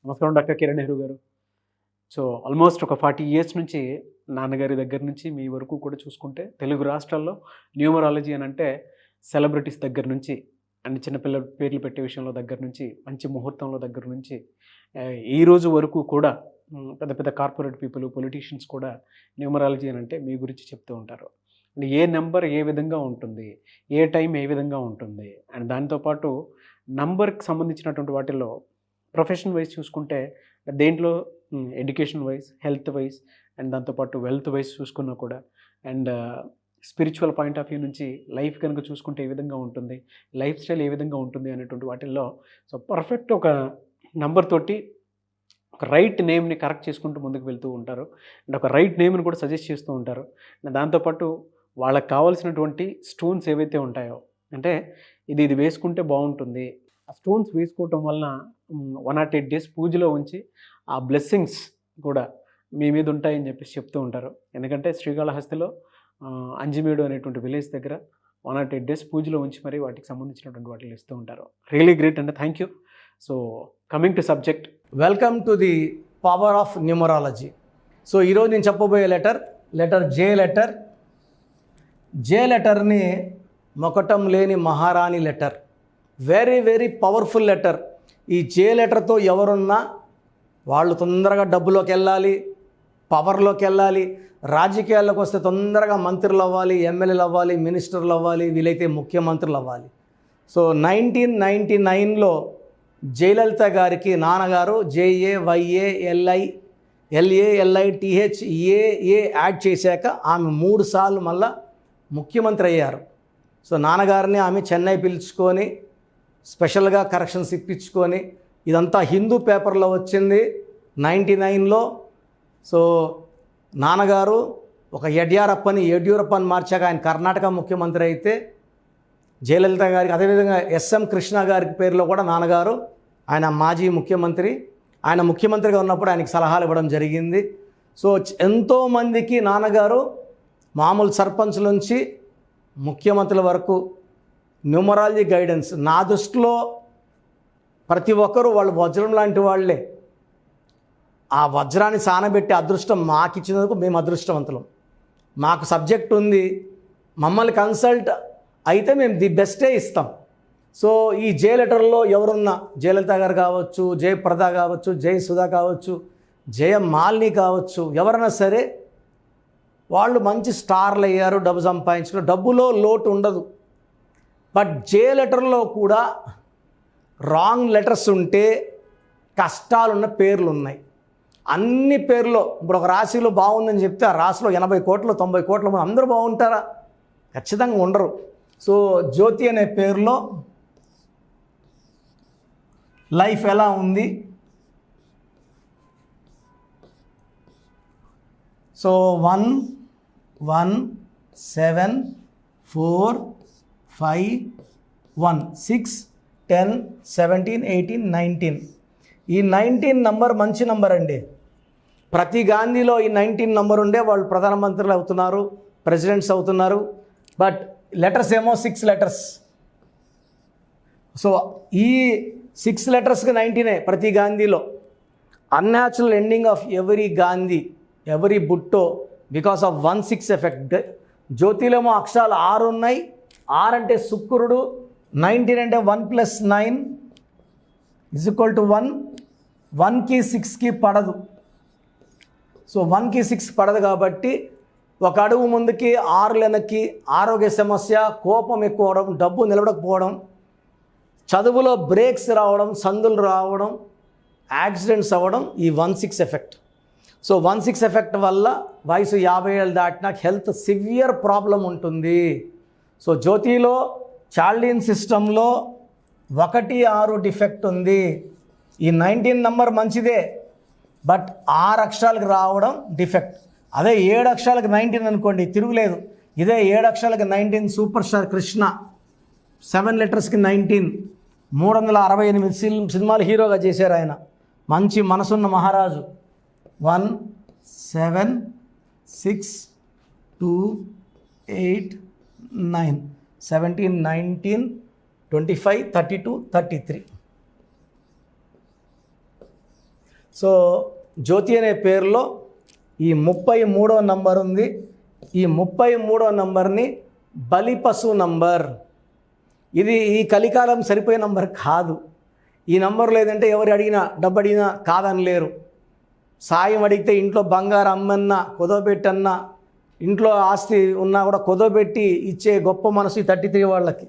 నమస్కారం డాక్టర్ కిరణ్ నెహ్రూ గారు. So almost ఒక 40 ఇయర్స్ నుంచి నాన్నగారి దగ్గర నుంచి మీ వరకు కూడా చూసుకుంటే తెలుగు రాష్ట్రాల్లో న్యూమరాలజీ అని అంటే సెలబ్రిటీస్ దగ్గర నుంచి అండ్ చిన్నపిల్లల పేర్లు పెట్టే విషయంలో దగ్గర నుంచి మంచి ముహూర్తంలో దగ్గర నుంచి ఈ రోజు వరకు కూడా పెద్ద పెద్ద కార్పొరేట్ పీపుల్ పొలిటీషియన్స్ కూడా న్యూమరాలజీ అని అంటే మీ గురించి చెప్తూ ఉంటారు. అండ్ ఏ నెంబర్ ఏ విధంగా ఉంటుంది, ఏ టైం ఏ విధంగా ఉంటుంది, అండ్ దాంతోపాటు నంబర్కి సంబంధించినటువంటి వాటిల్లో ప్రొఫెషన్ వైజ్ చూసుకుంటే దేంట్లో education wise, health wise and దాంతోపాటు వెల్త్ వైజ్ చూసుకున్నా కూడా and spiritual point of view నుంచి లైఫ్ కనుక చూసుకుంటే ఏ విధంగా ఉంటుంది, లైఫ్ స్టైల్ ఏ విధంగా ఉంటుంది అనేటువంటి వాటిల్లో సో పర్ఫెక్ట్ ఒక నంబర్ తోటి ఒక రైట్ నేమ్ని కరెక్ట్ చేసుకుంటూ ముందుకు వెళ్తూ ఉంటారు అండ్ ఒక రైట్ నేమ్ని కూడా సజెస్ట్ చేస్తూ ఉంటారు. దాంతోపాటు వాళ్ళకి కావాల్సినటువంటి స్టోన్స్ ఏవైతే ఉంటాయో అంటే ఇది వేసుకుంటే బాగుంటుంది, ఆ స్టోన్స్ వేసుకోవటం వలన 108 days పూజలో ఉంచి ఆ బ్లెస్సింగ్స్ కూడా మీ మీద ఉంటాయని చెప్పేసి చెప్తూ ఉంటారు. ఎందుకంటే శ్రీకాళహస్తిలో అంజిమేడు అనేటువంటి విలేజ్ దగ్గర 108 days పూజలో ఉంచి మరి వాటికి సంబంధించినటువంటి వాటిని ఇస్తూ ఉంటారు. రియలీ గ్రేట్ అండి, thank you. So coming to subject, welcome to the power of numerology. So ఈరోజు నేను చెప్పబోయే లెటర్ జే లెటర్ని మొకటం లేని మహారాణి letter. Very very powerful letter. ఈ జే లెటర్తో ఎవరున్నా వాళ్ళు తొందరగా డబ్బులోకి వెళ్ళాలి, పవర్లోకి వెళ్ళాలి, రాజకీయాల్లోకి వస్తే తొందరగా మంత్రులు అవ్వాలి, ఎమ్మెల్యేలు అవ్వాలి, మినిస్టర్లు అవ్వాలి, వీలైతే ముఖ్యమంత్రులు అవ్వాలి. సో 1999లో జయలలిత గారికి నాన్నగారు JAYALILALITHAA యాడ్ చేశాక ఆమె 3 సార్లు మళ్ళా ముఖ్యమంత్రి అయ్యారు. సో నాన్నగారిని ఆమె చెన్నై పిలుచుకొని స్పెషల్గా కరెక్షన్స్ ఇప్పించుకొని ఇదంతా హిందూ పేపర్లో వచ్చింది 99లో. సో నాన్నగారు ఒక యడ్యూరప్పని మార్చాక ఆయన కర్ణాటక ముఖ్యమంత్రి అయితే జయలలిత గారికి అదేవిధంగా SM కృష్ణ గారికి పేరులో కూడా నాన్నగారు ఆయన మాజీ ముఖ్యమంత్రి. ఆయన ముఖ్యమంత్రిగా ఉన్నప్పుడు ఆయనకి సలహాలు ఇవ్వడం జరిగింది. సో ఎంతోమందికి నాన్నగారు మామూలు సర్పంచ్ నుంచి ముఖ్యమంత్రుల వరకు న్యూమరాలజీ గైడెన్స్. నా దృష్టిలో ప్రతి ఒక్కరూ వాళ్ళు వజ్రం లాంటి వాళ్ళే. ఆ వజ్రాన్ని సానబెట్టి అదృష్టం మాకు ఇచ్చినందుకు మేము అదృష్టవంతులం. మాకు సబ్జెక్ట్ ఉంది, మమ్మల్ని కన్సల్ట్ అయితే మేము ది బెస్టే ఇస్తాం. సో ఈ జే లెటర్లో ఎవరున్నా జయలలిత గారు కావచ్చు, జయప్రద కావచ్చు, జయసుధ కావచ్చు, జయమాలిని కావచ్చు, ఎవరైనా సరే వాళ్ళు మంచి స్టార్లు అయ్యారు, డబ్బు సంపాదించుకున్నారు, డబ్బులో లోటు ఉండదు. బట్ జే లెటర్లో కూడా రాంగ్ లెటర్స్ ఉంటే కష్టాలున్న పేర్లు ఉన్నాయి. అన్ని పేర్లో ఇప్పుడు ఒక రాశిలో బాగుందని చెప్తే ఆ రాశిలో 80 కోట్లు 90 కోట్ల మంది అందరూ బాగుంటారా? ఖచ్చితంగా ఉండరు. సో జ్యోతి అనే పేరులో లైఫ్ ఎలా ఉంది, సో 1 1 7 4 5 1 6 10 17 18 19. ఈ 19 నంబర్ మంచి నంబర్ అండి. ప్రతి గాంధీలో ఈ 19 నంబర్ ఉండే వాళ్ళు ప్రధానమంత్రులు అవుతున్నారు, ప్రెసిడెంట్స్ అవుతున్నారు. బట్ లెటర్స్ ఏమో 6 లెటర్స్. సో ఈ 6 లెటర్స్కి 19 ప్రతి గాంధీలో. Unnatural ending of every Gandhi, every Bhutto because of 1-6 effect. జ్యోతిలేమో అక్షరాలు 6 ఉన్నాయి. 6 అంటే శుక్రుడు, 19 అంటే 1 + 9 = 1. 1కి 6కి పడదు. సో 1కి 6 పడదు కాబట్టి ఒక అడుగు ముందుకి 6 వెనక్కి, ఆరోగ్య సమస్య, కోపం ఎక్కువ అవడం, డబ్బు నిలబడకపోవడం, చదువులో బ్రేక్స్ రావడం, సందులు రావడం, యాక్సిడెంట్స్ అవ్వడం ఈ 1-6 ఎఫెక్ట్. సో 1-6 ఎఫెక్ట్ వల్ల వయసు 50 ఏళ్ళు దాటినా హెల్త్ సివియర్ ప్రాబ్లం ఉంటుంది. సో జ్యోతిలో చార్లిన్ సిస్టంలో 1-6 డిఫెక్ట్ ఉంది. ఈ 19 నంబర్ మంచిదే, బట్ 6 అక్షరాలకు రావడం డిఫెక్ట్. అదే 7 అక్షరాలకు 19 అనుకోండి, తిరుగులేదు. ఇదే 7 అక్షరాలకు 19 సూపర్ స్టార్ కృష్ణ. 7 లెటర్స్కి 19, 368 సినిమాలు హీరోగా చేశారు ఆయన. మంచి మనసున్న మహారాజు. 1 7 6 2 8 9 17 19 25 32 33. సో జ్యోతి అనే పేరులో ఈ 33వ నంబర్ ఉంది. ఈ 33వ నంబర్ని బలిపశు నంబర్. ఇది ఈ కలికాలం సరిపోయే నంబర్ కాదు. ఈ నంబర్ లేదంటే ఎవరు అడిగినా డబ్బు అడిగినా కాదనలేరు. సాయం అడిగితే ఇంట్లో బంగారు అమ్మన్నా కుదవబెట్టన్నా, ఇంట్లో ఆస్తి ఉన్నా కూడా కుదవబెట్టి ఇచ్చే గొప్ప మనసు ఈ 33 వాళ్ళకి.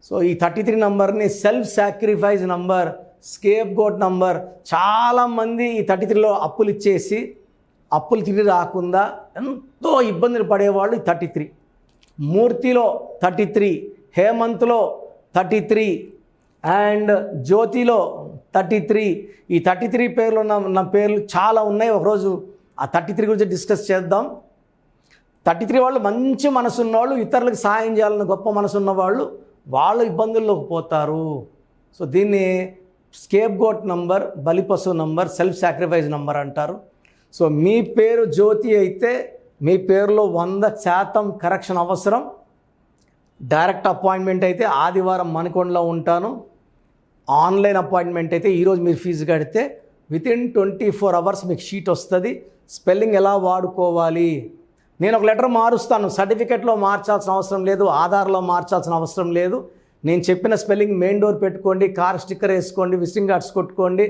సో ఈ 33 నంబర్ని self sacrifice number, scapegoat number. చాలామంది ఈ 33లో అప్పులు ఇచ్చేసి అప్పులు తిరిగి రాకుండా ఎంతో ఇబ్బందులు పడేవాళ్ళు ఈ 33. మూర్తిలో 33, హేమంత్లో 33 అండ్ జ్యోతిలో 33. ఈ 33 పేర్లు ఉన్న పేర్లు చాలా ఉన్నాయి. ఒకరోజు ఆ 33 గురించి డిస్కస్ చేద్దాం. 33 వాళ్ళు మంచి మనసు ఉన్నవాళ్ళు, ఇతరులకు సహాయం చేయాలన్న గొప్ప మనసు ఉన్నవాళ్ళు, వాళ్ళు ఇబ్బందుల్లోకి పోతారు. సో దీన్ని స్కేప్ గోట్ నంబర్, బలిపశు నంబర్, సెల్ఫ్ సాక్రిఫైస్ నంబర్ అంటారు. సో మీ పేరు జ్యోతి అయితే మీ పేరులో 100% కరెక్షన్ అవసరం. డైరెక్ట్ అపాయింట్మెంట్ అయితే ఆదివారం మణికొండలో ఉంటాను. ఆన్లైన్ అపాయింట్మెంట్ అయితే ఈరోజు మీరు ఫీజు కడితే వితిన్ 24 అవర్స్ మీకు షీట్ వస్తుంది. స్పెల్లింగ్ ఎలా వాడుకోవాలి, నేను ఒక లెటర్ మారుస్తాను. సర్టిఫికెట్లో మార్చాల్సిన అవసరం లేదు, ఆధార్లో మార్చాల్సిన అవసరం లేదు. నేను చెప్పిన స్పెల్లింగ్ మెయిన్ డోర్ పెట్టుకోండి, కార్ స్టిక్కర్ వేసుకోండి, విజిటింగ్ కార్డ్స్ కొట్టుకోండి,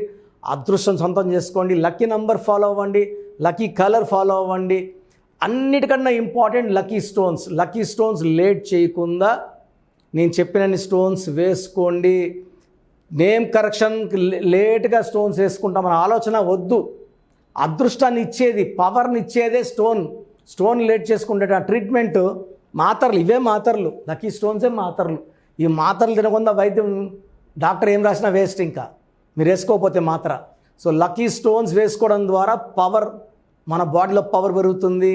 అదృష్టం సొంతం చేసుకోండి, లక్కీ నంబర్ ఫాలో అవ్వండి, లక్కీ కలర్ ఫాలో అవ్వండి. అన్నిటికన్నా important lucky stones. Lucky stones late చేయకుండా నేను చెప్పినన్ని స్టోన్స్ వేసుకోండి. నేమ్ కరెక్షన్ లేట్గా స్టోన్స్ వేసుకుంటామన్న ఆలోచన వద్దు. అదృష్టాన్ని ఇచ్చేది, పవర్ని ఇచ్చేదే స్టోన్ లేట్ చేసుకుంటే ఆ ట్రీట్మెంట్ మాత్రలు, ఇవే మాత్రలు, లక్కీ స్టోన్సే మాత్రలు. ఈ మాత్రలు తినకుండా వైద్యం డాక్టర్ ఏం రాసినా వేస్ట్, ఇంకా మీరు వేసుకోకపోతే మాత్ర. సో లక్కీ స్టోన్స్ వేసుకోవడం ద్వారా పవర్, మన బాడీలో పవర్ పెరుగుతుంది,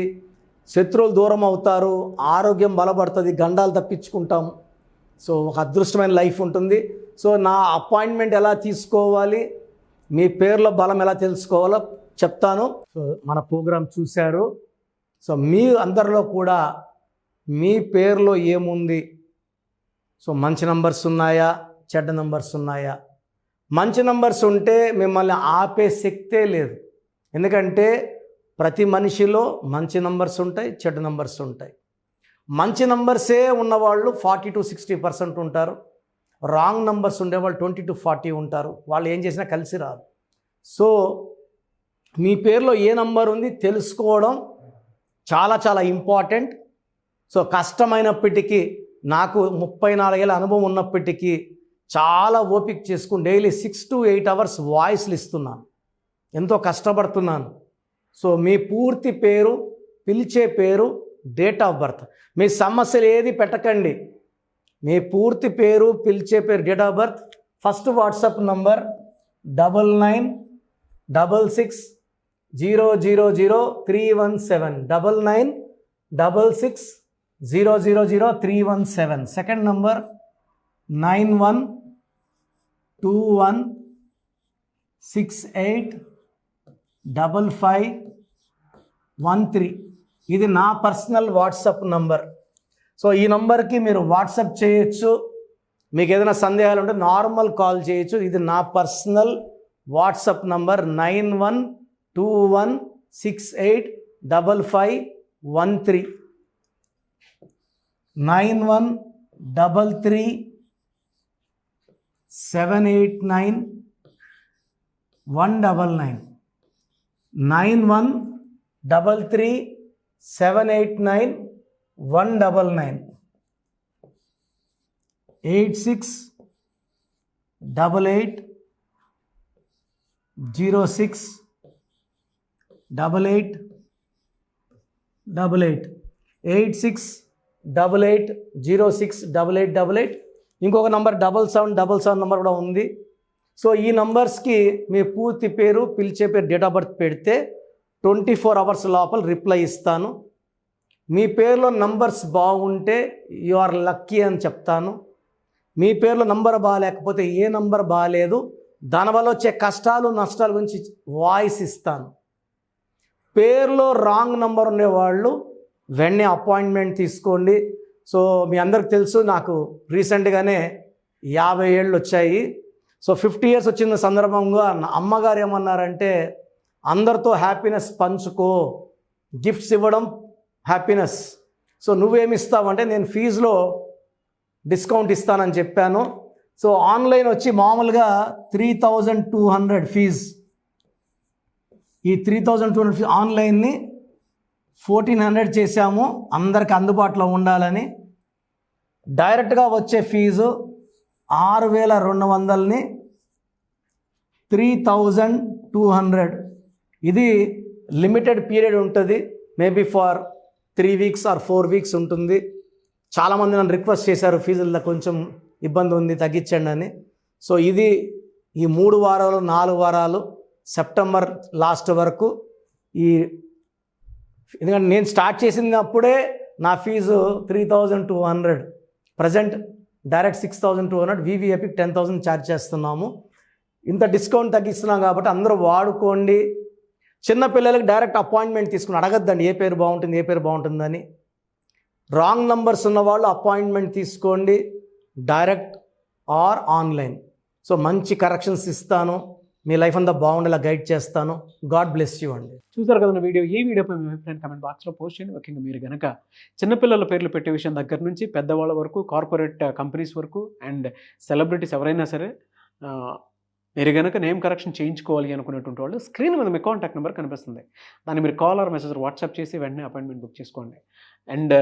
శత్రువులు దూరం అవుతారు, ఆరోగ్యం బలపడుతుంది, గండాలు తప్పించుకుంటాం. సో ఒక అదృష్టమైన లైఫ్ ఉంటుంది. సో నా అపాయింట్మెంట్ ఎలా తీసుకోవాలి, మీ పేర్లో బలం ఎలా తెలుసుకోవాలో చెప్తాను. సో మన ప్రోగ్రాం చూశారు. సో మీ అందరిలో కూడా మీ పేరులో ఏముంది, సో మంచి నంబర్స్ ఉన్నాయా, చెడ్డ నంబర్స్ ఉన్నాయా? మంచి నంబర్స్ ఉంటే మిమ్మల్ని ఆపే శక్తే లేదు. ఎందుకంటే ప్రతి మనిషిలో మంచి నంబర్స్ ఉంటాయి, చెడ్డ నంబర్స్ ఉంటాయి. మంచి నంబర్సే ఉన్నవాళ్ళు 40 to 60% ఉంటారు. రాంగ్ నంబర్స్ ఉండేవాళ్ళు 20 to 40 ఉంటారు. వాళ్ళు ఏం చేసినా కలిసి రాదు. సో మీ పేరులో ఏ నంబర్ ఉంది తెలుసుకోవడం చాలా చాలా ఇంపార్టెంట్. సో కష్టమైనప్పటికీ, నాకు 34 ఏళ్ళ అనుభవం ఉన్నప్పటికీ చాలా ఓపిక చేసుకుని డైలీ 6 to 8 అవర్స్ వాయిస్లు ఇస్తున్నాను, ఎంతో కష్టపడుతున్నాను. సో మీ పూర్తి పేరు, పిలిచే పేరు, డేట్ ఆఫ్ బర్త్, మీ సమస్యలు ఏది పెట్టకండి. మీ పూర్తి పేరు, పిలిచే పేరు, date of birth. First WhatsApp number 9966000317, 9966000317. Second number 9121685513. ఇది నా పర్సనల్ వాట్సాప్ నంబర్. సో ఈ నంబర్కి మీరు వాట్సాప్ చేయొచ్చు. మీకు ఏదైనా సందేహాలు ఉంటే నార్మల్ కాల్ చేయొచ్చు. ఇది నా పర్సనల్ వాట్సాప్ నంబర్ 9121685513, 9133789199, 9133789199, 8688068888, 8688068888. ఇంకొక నంబర్ 7777 నంబర్ కూడా ఉంది. సో ఈ నంబర్స్కి మీ పూర్తి పేరు, పిలిచే పేరు, డేట్ ఆఫ్ బర్త్ పెడితే 24 అవర్స్ లోపల రిప్లై ఇస్తాను. మీ పేరులో నంబర్స్ బాగుంటే యు ఆర్ లక్కీ అని చెప్తాను. మీ పేరులో నంబర్ బాగాలేకపోతే ఏ నంబర్ బాగాలేదు, దానివల్ల వచ్చే కష్టాలు నష్టాల గురించి వాయిస్ ఇస్తాను. పేరులో రాంగ్ నంబర్ ఉండేవాళ్ళు వెంటనే అపాయింట్మెంట్ తీసుకోండి. సో మీ అందరికి తెలుసు, నాకు రీసెంట్గానే 50 ఏళ్ళు వచ్చాయి. సో 50 ఇయర్స్ వచ్చిన సందర్భంగా అమ్మగారు ఏమన్నారంటే అందరితో హ్యాపీనెస్ పంచుకో, గిఫ్ట్స్ ఇవ్వడం హ్యాపీనెస్. సో నువ్వేమి ఇస్తావంటే నేను ఫీజులో డిస్కౌంట్ ఇస్తానని చెప్పాను. సో ఆన్లైన్ వచ్చి మామూలుగా 3200 ఫీజ్. ఈ 3200 ఫీజ్ ఆన్లైన్ని 1400 చేశాము అందరికి అందుబాటులో ఉండాలని. డైరెక్ట్గా వచ్చే ఫీజు 6200ని 3200. ఇది లిమిటెడ్ పీరియడ్ ఉంటుంది, maybe for 3 weeks or 4 weeks ఉంటుంది. చాలామంది నన్ను రిక్వెస్ట్ చేశారు ఫీజుల్లో కొంచెం ఇబ్బంది ఉంది తగ్గించండి అని. సో ఇది ఈ 3 వారాలు 4 వారాలు సెప్టెంబర్ లాస్ట్ వరకు. ఎందుకంటే నేను స్టార్ట్ చేసినప్పుడే నా fees 3200, present direct 6200, VVIP 10,000 charge చేస్తున్నాము. ఇంత డిస్కౌంట్ తగ్గిస్తున్నాం కాబట్టి అందరూ వాడుకోండి. చిన్నపిల్లలకి డైరెక్ట్ అపాయింట్మెంట్ తీసుకుని అడగద్దండి ఏ పేరు బాగుంటుందని. రాంగ్ నంబర్స్ ఉన్నవాళ్ళు అపాయింట్మెంట్ తీసుకోండి, డైరెక్ట్ ఆర్ ఆన్లైన్. సో మంచి కరెక్షన్స్ ఇస్తాను, మీ లైఫ్ అంతా బాగుండేలా గైడ్ చేస్తాను. గాడ్ బ్లెస్ యూ అండి. చూసారు కదా వీడియో. ఈ వీడియోపై మీ అభిప్రాయం కామెంట్ బాక్స్లో పోస్ట్ చేయండి. ముఖ్యంగా మీరు కనుక చిన్నపిల్లల పేర్లు పెట్టే విషయం దగ్గర నుంచి పెద్దవాళ్ళ వరకు, కార్పొరేట్ కంపెనీస్ వరకు అండ్ సెలబ్రిటీస్ ఎవరైనా సరే మీరు కనుక నేమ్ కరెక్షన్ చేయించుకోవాలి అనుకునేటువంటి వాళ్ళు స్క్రీన్ మీద మీ కాంటాక్ట్ నెంబర్ కనిపిస్తుంది. దాన్ని మీరు కాల్ ఆర్ మెసేజ్ వాట్సాప్ చేసి వెంటనే అపాయింట్మెంట్ బుక్ చేసుకోండి. అండ్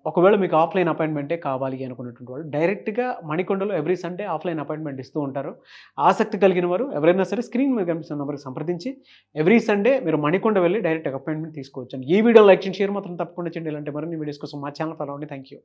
ఒకవేళ మీకు ఆఫ్లైన్ అపాయింట్మెంటే కావాలి అనుకునేటువంటి వాళ్ళు డైరెక్ట్గా మణికొండలో ఎవ్రీ సండే ఆఫ్లైన్ అపాయింట్మెంట్ ఇస్తూ ఉంటారు. ఆసక్తి కలిగిన వారు ఎవరైనా సరే స్క్రీన్ మీద కనిపిస్తున్న నెంబర్కి సంప్రదించి ఎవ్రీ సండే మీరు మణికొండ వెళ్ళి డైరెక్ట్ అపాయింట్మెంట్ తీసుకోవచ్చు. అండ్ ఈ వీడియో లైక్ చేయండి, షేర్ మాత్రం తప్పకుండా చేయండి. ఇలాంటి మరిన్ని వీడియోస్ కోసం మా ఛానల్ ఫాలో అవ్వండి. Thank you.